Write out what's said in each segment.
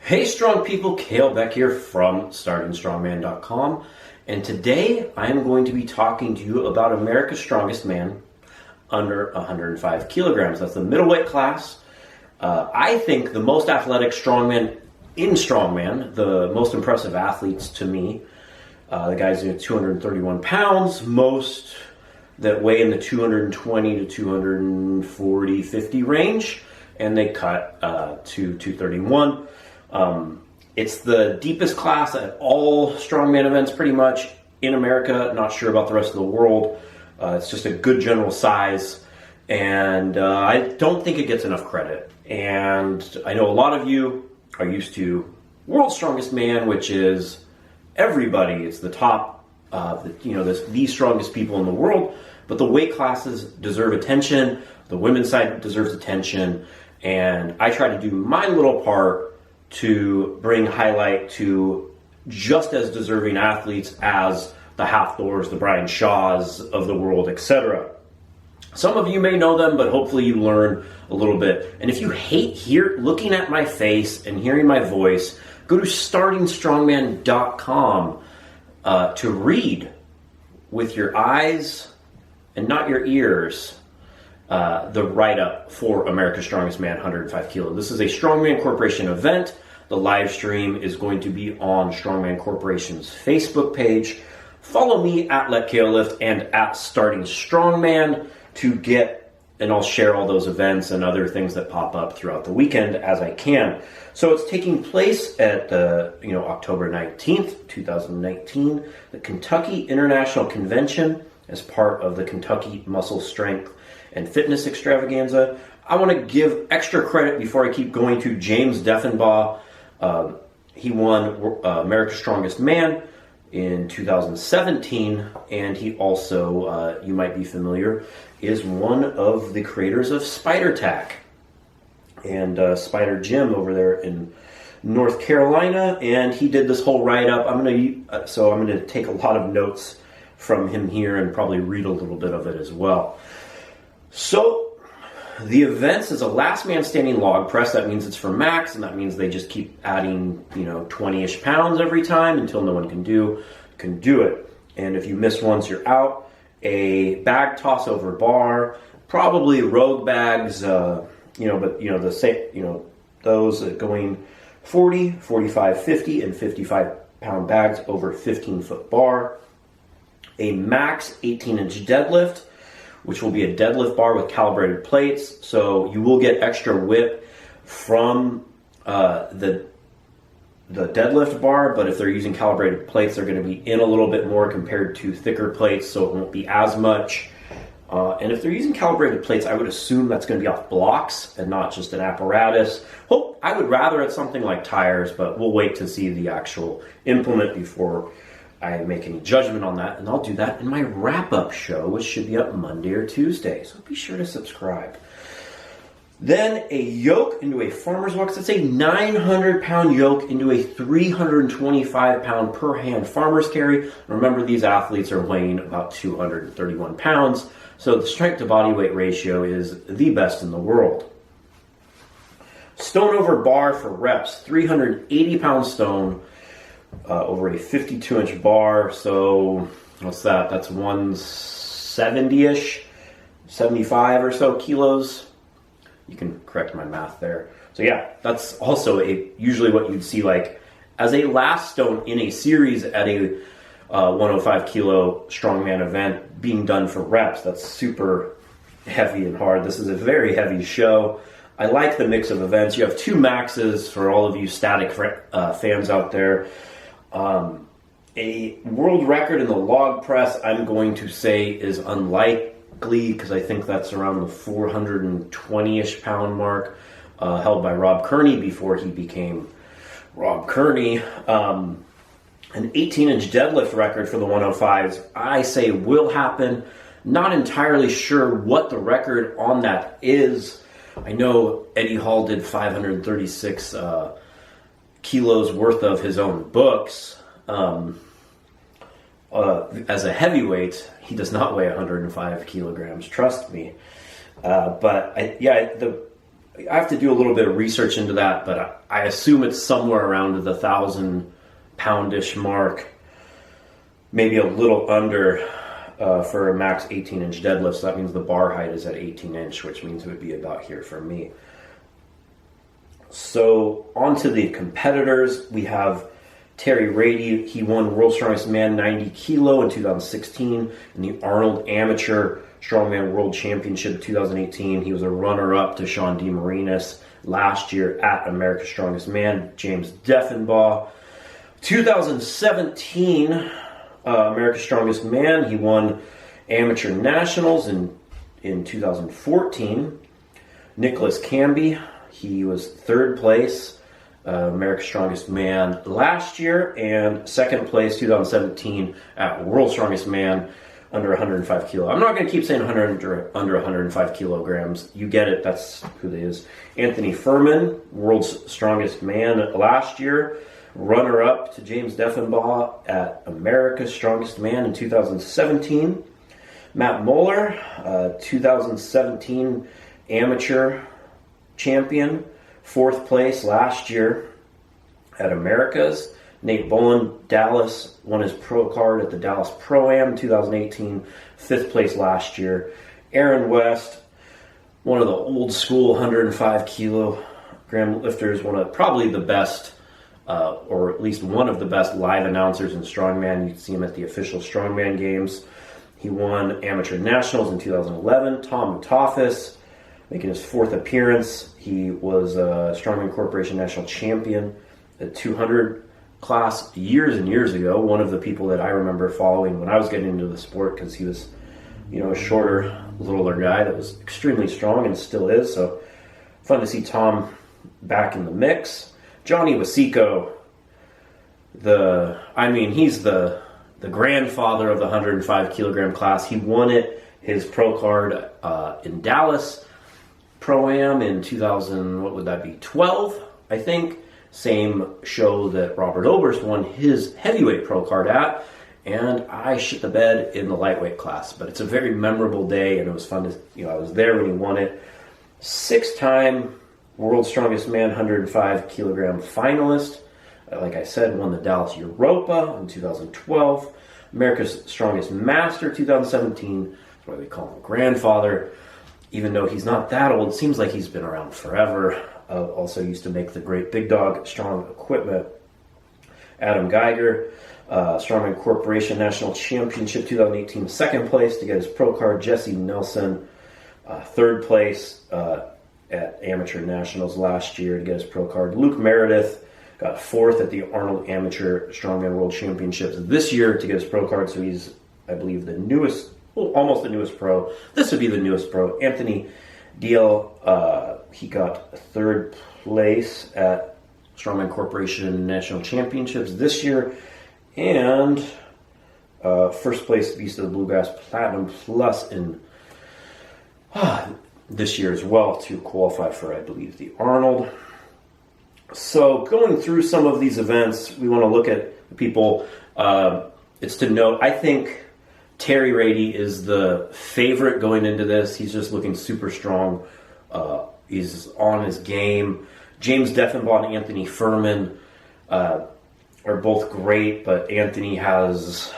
Hey strong people, Beck here from StartingStrongman.com, and today I am going to be talking to you about America's Strongest Man under 105 kilograms. That's the middleweight class. I think the most athletic strongman in strongman, the most impressive athletes to me, the guys doing 231 pounds, most that weigh in the 220 to 240, 50 range, and they cut to 231. It's the deepest class at all strongman events pretty much in America. Not sure about the rest of the world. It's just a good general size, and I don't think it gets enough credit. And I know a lot of you are used to World's Strongest Man, which is everybody. It's the top, the strongest people in the world. But the weight classes deserve attention. The women's side deserves attention, and I try to do my little part to bring highlight to just as deserving athletes as the Hafthors, the Brian Shaws of the world, etc. Some of you may know them, but hopefully you learn a little bit. And if you hate looking at my face and hearing my voice, go to StartingStrongman.com to read with your eyes and not your ears the write-up for America's Strongest Man 105 Kilo. This is a Strongman Corporation event. The live stream is going to be on Strongman Corporation's Facebook page. Follow me at Let Kalle Lift and at Starting Strongman to get, and I'll share all those events and other things that pop up throughout the weekend as I can. So it's taking place at October 19th, 2019, the Kentucky International Convention as part of the Kentucky Muscle Strength and Fitness Extravaganza. I want to give extra credit before I keep going to James Deffenbaugh. He won America's Strongest Man in 2017, and he also, you might be familiar, is one of the creators of Spider Tack and Spider Gym over there in North Carolina, and he did this whole write-up. I'm going to take a lot of notes from him here and probably read a little bit of it as well. So the events is a last man standing log press. That means it's for max, and that means they just keep adding 20-ish pounds every time until no one can do it. And if you miss once, you're out. A bag toss over bar, probably rogue bags, those going 40, 45, 50, and 55 pound bags over 15-foot bar. A max 18-inch deadlift, which will be a deadlift bar with calibrated plates. So you will get extra whip from the deadlift bar, but if they're using calibrated plates, they're going to be in a little bit more compared to thicker plates, so it won't be as much. And if they're using calibrated plates, I would assume that's going to be off blocks and not just an apparatus. I would rather it's something like tires, but we'll wait to see the actual implement before I make any judgment on that, and I'll do that in my wrap-up show, which should be up Monday or Tuesday, so be sure to subscribe. Then a yoke into a farmer's walk. That's a 900-pound yoke into a 325-pound per hand farmer's carry. Remember, these athletes are weighing about 231 pounds, so the strength to body weight ratio is the best in the world. Stone over bar for reps, 380-pound stone over a 52-inch bar. So what's that? That's 170-ish, 75 or so kilos. You can correct my math there. So yeah, that's also usually what you'd see like as a last stone in a series at a 105 kilo strongman event being done for reps. That's super heavy and hard. This is a very heavy show. I like the mix of events. You have two maxes for all of you static fans out there. A world record in the log press, I'm going to say, is unlikely because I think that's around the 420-ish pound mark, held by Rob Kearney before he became Rob Kearney. An 18-inch deadlift record for the 105s, I say, will happen. Not entirely sure what the record on that is. I know Eddie Hall did 536 kilos worth of his own books. As a heavyweight, he does not weigh 105 kilograms, trust me. I have to do a little bit of research into that, but I assume it's somewhere around the 1,000-pound-ish mark, maybe a little under for a max 18-inch deadlift. So that means the bar height is at 18-inch, which means it would be about here for me. So on to the competitors. We have Terry Rady. He won World's Strongest Man 90 kilo in 2016 in the Arnold Amateur Strongman World Championship 2018. He was a runner-up to Sean DeMarinis last year at America's Strongest Man. James Deffenbaugh. 2017 America's Strongest Man. He won Amateur Nationals in 2014. Nicholas Camby. He was third place America's Strongest Man last year, and second place 2017 at World's Strongest Man under 105 kilo. I'm not going to keep saying under 105 kilograms. You get it. That's who it is. Anthony Thurman, World's Strongest Man last year, runner-up to James Deffenbaugh at America's Strongest Man in 2017. Matt Moeller, 2017 amateur champion, fourth place last year at America's. Nate Bolin, Dallas, won his pro card at the Dallas Pro-Am 2018, fifth place last year. Aaron West, one of the old school 105 kilogram lifters, one of probably the best, or at least one of the best live announcers in Strongman. You can see him at the official Strongman games. He won Amateur Nationals in 2011. Tom Mutafis, making his fourth appearance. He was a Strongman Corporation National Champion at 200 class years and years ago. One of the people that I remember following when I was getting into the sport, because he was, a shorter, littler guy that was extremely strong and still is. So fun to see Tom back in the mix. Johnny Wasico, he's the grandfather of the 105 kilogram class. He won it, his pro card in Dallas Pro-Am in 2012, I think. Same show that Robert Oberst won his heavyweight pro card at, and I shit the bed in the lightweight class. But it's a very memorable day, and it was fun to, I was there when he won it. Six-time World's Strongest Man 105 kilogram finalist. Like I said, won the Dallas Europa in 2012. America's Strongest Master 2017. That's why they call him grandfather. Even though he's not that old, it seems like he's been around forever. Also used to make the great Big Dog Strong equipment. Adam Geiger, Strongman Corporation National Championship 2018, second place to get his pro card. Jesse Nelson, third place at Amateur Nationals last year to get his pro card. Luke Meredith got fourth at the Arnold Amateur Strongman World Championships this year to get his pro card. So he's, I believe, the newest, almost the newest pro. This would be the newest pro. Anthony Deal, he got third place at Strongman Corporation National Championships this year, and first place Beast of the Bluegrass Platinum Plus in this year as well to qualify for, I believe, the Arnold. So going through some of these events, we want to look at the people. It's to note, I think Terry Rady is the favorite going into this. He's just looking super strong. He's on his game. James Deffenbaugh and Anthony Thurman are both great, but Anthony is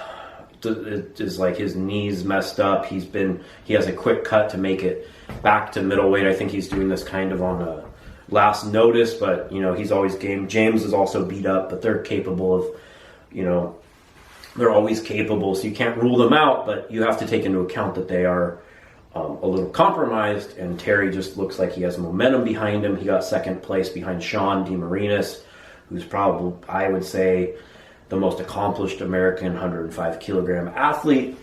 like his knees messed up. He has a quick cut to make it back to middleweight. I think he's doing this kind of on a last notice, but he's always game. James is also beat up, but they're capable of, they're always capable, so you can't rule them out, but you have to take into account that they are a little compromised, and Terry just looks like he has momentum behind him. He got second place behind Sean DeMarinis, who's probably, I would say, the most accomplished American 105 kilogram athlete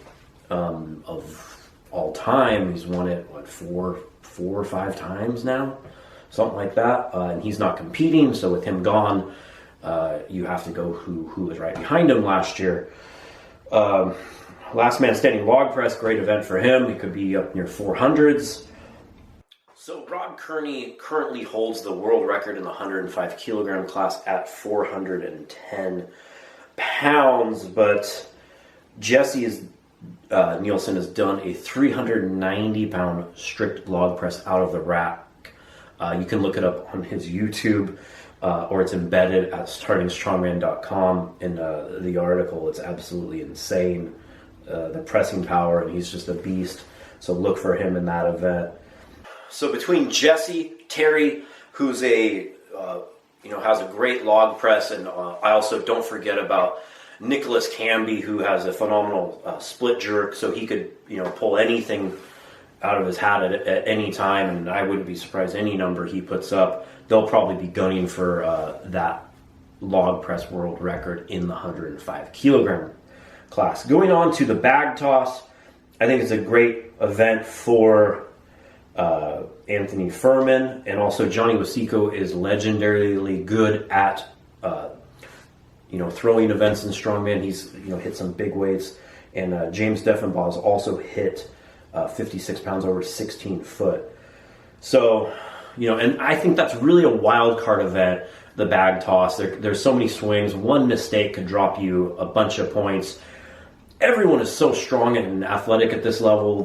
of all time. He's won it, four or five times now? Something like that. And he's not competing, so with him gone, you have to go who was right behind him last year. Last man standing log press, great event for him. He could be up near 400s. So Rod Kearney currently holds the world record in the 105 kilogram class at 410 pounds, but Jesse Nielsen has done a 390 pound strict log press out of the rack You can look it up on his YouTube, or it's embedded at startingstrongman.com in the article. It's absolutely insane, the pressing power, and he's just a beast. So look for him in that event. So between Jessie Terry, who's a has a great log press, and I also don't forget about Nicholas Camby, who has a phenomenal split jerk, so he could pull anything out of his hat at any time, and I wouldn't be surprised any number he puts up. They'll probably be gunning for that log press world record in the 105 kilogram class. Going on to the bag toss, I think it's a great event for Anthony Thurman, and also Johnny Wasiko is legendarily good at throwing events in strongman. He's hit some big weights, and James Deffenbaugh has also hit 56 pounds over 16 foot. So and I think that's really a wild card event, the bag toss. There's so many swings. One mistake could drop you a bunch of points. Everyone is so strong and athletic at this level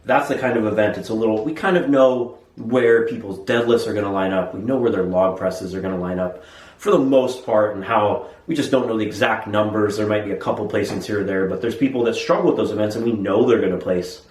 that's the kind of event. We kind of know where people's deadlifts are going to line up. We know where their log presses are going to line up for the most part, and how we just don't know the exact numbers. There might be a couple placings here or there, but there's people that struggle with those events, and we know they're going to place,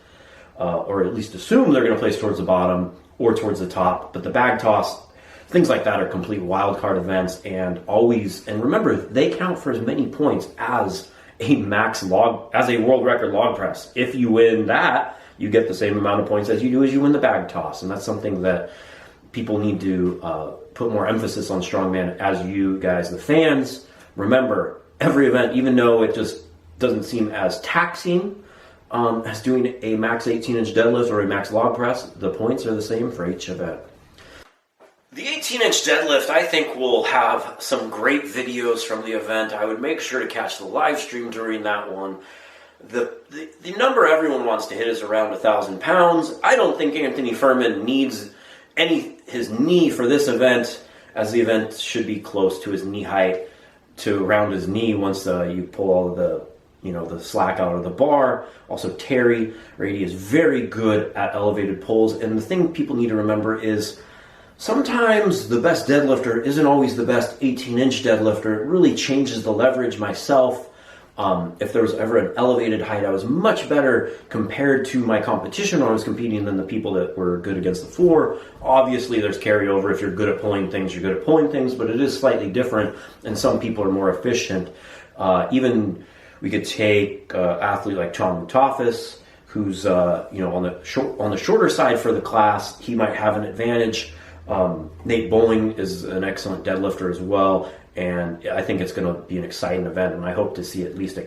or at least assume they're going to place towards the bottom or towards the top. But the bag toss, things like that are complete wild card events, and remember, they count for as many points as a world record log press. If you win that, you get the same amount of points as you win the bag toss, and that's something that people need to put more emphasis on strongman. As you guys, the fans, remember, every event, even though it just doesn't seem as taxing as doing a max 18-inch deadlift or a max log press, the points are the same for each event. The 18-inch deadlift, I think, will have some great videos from the event. I would make sure to catch the live stream during that one. The number everyone wants to hit is around 1,000 pounds. I don't think Anthony Thurman needs his knee for this event, as the event should be close to his knee height to around his knee once you pull all of the slack out of the bar. Also, Terry Rady is very good at elevated pulls, and the thing people need to remember is sometimes the best deadlifter isn't always the best 18-inch deadlifter. It really changes the leverage. Myself, if there was ever an elevated height, I was much better compared to my competition when I was competing than the people that were good against the floor. Obviously, there's carryover. If you're good at pulling things, you're good at pulling things, but it is slightly different, and some people are more efficient. Even we could take an athlete like John Mutafis, who's on the shorter side for the class. He might have an advantage. Nate Bowling is an excellent deadlifter as well, and I think it's going to be an exciting event, and I hope to see at least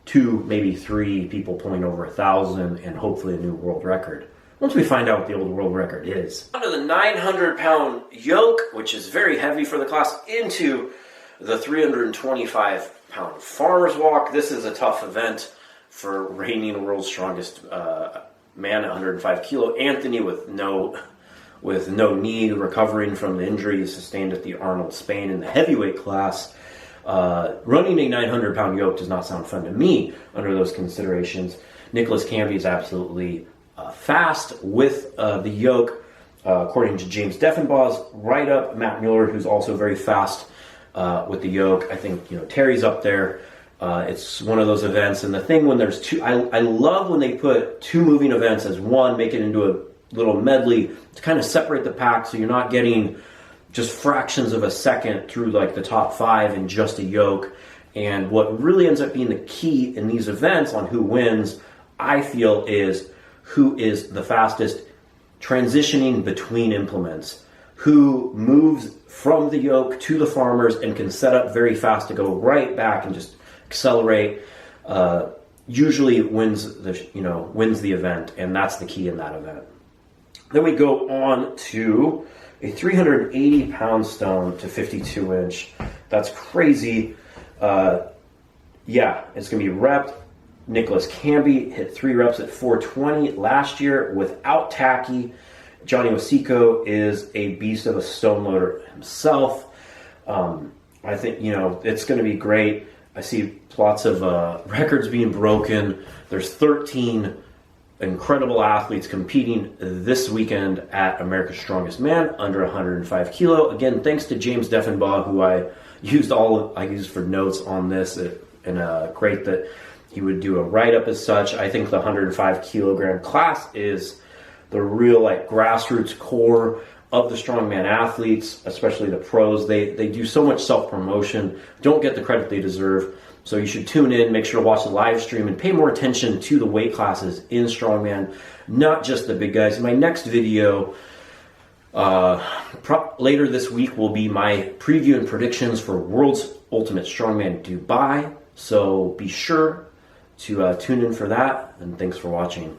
two, maybe three people pulling over 1,000, and hopefully a new world record once we find out what the old world record is. On to the 900-pound yoke, which is very heavy for the class, into the 325-pound farmer's walk. This is a tough event for reigning world's strongest man at 105 kilo. Anthony with no knee, recovering from the injury sustained at the Arnold Spain in the heavyweight class. Running a 900-pound yoke does not sound fun to me under those considerations. Nicholas Camby is absolutely fast with the yoke. According to James Deffenbaugh's write-up, Matt Moeller, who's also very fast with the yoke. I think Terry's up there. It's one of those events, and the thing when there's two, I love when they put two moving events as one, make it into a little medley to kind of separate the pack, so you're not getting just fractions of a second through like the top five in just a yoke. And what really ends up being the key in these events on who wins, I feel, is who is the fastest transitioning between implements, who moves from the yoke to the farmers and can set up very fast to go right back and just accelerate. Usually wins the event, and that's the key in that event. Then we go on to a 380-pound stone to 52-inch. That's crazy. It's going to be repped. Nicholas Camby hit 3 reps at 420 last year without tacky. Johnny Wasiko is a beast of a stone loader himself. I think, it's going to be great. I see lots of records being broken. There's 13 incredible athletes competing this weekend at America's Strongest Man under 105 kilo. Again, thanks to James Deffenbaugh, who I used for notes on this, and great that he would do a write-up as such. I think the 105 kilogram class is the real grassroots core of the strongman athletes, especially the pros. They do so much self-promotion, don't get the credit they deserve. So you should tune in, make sure to watch the live stream, and pay more attention to the weight classes in strongman, not just the big guys. My next video later this week will be my preview and predictions for World's Ultimate Strongman Dubai. So be sure to tune in for that, and thanks for watching.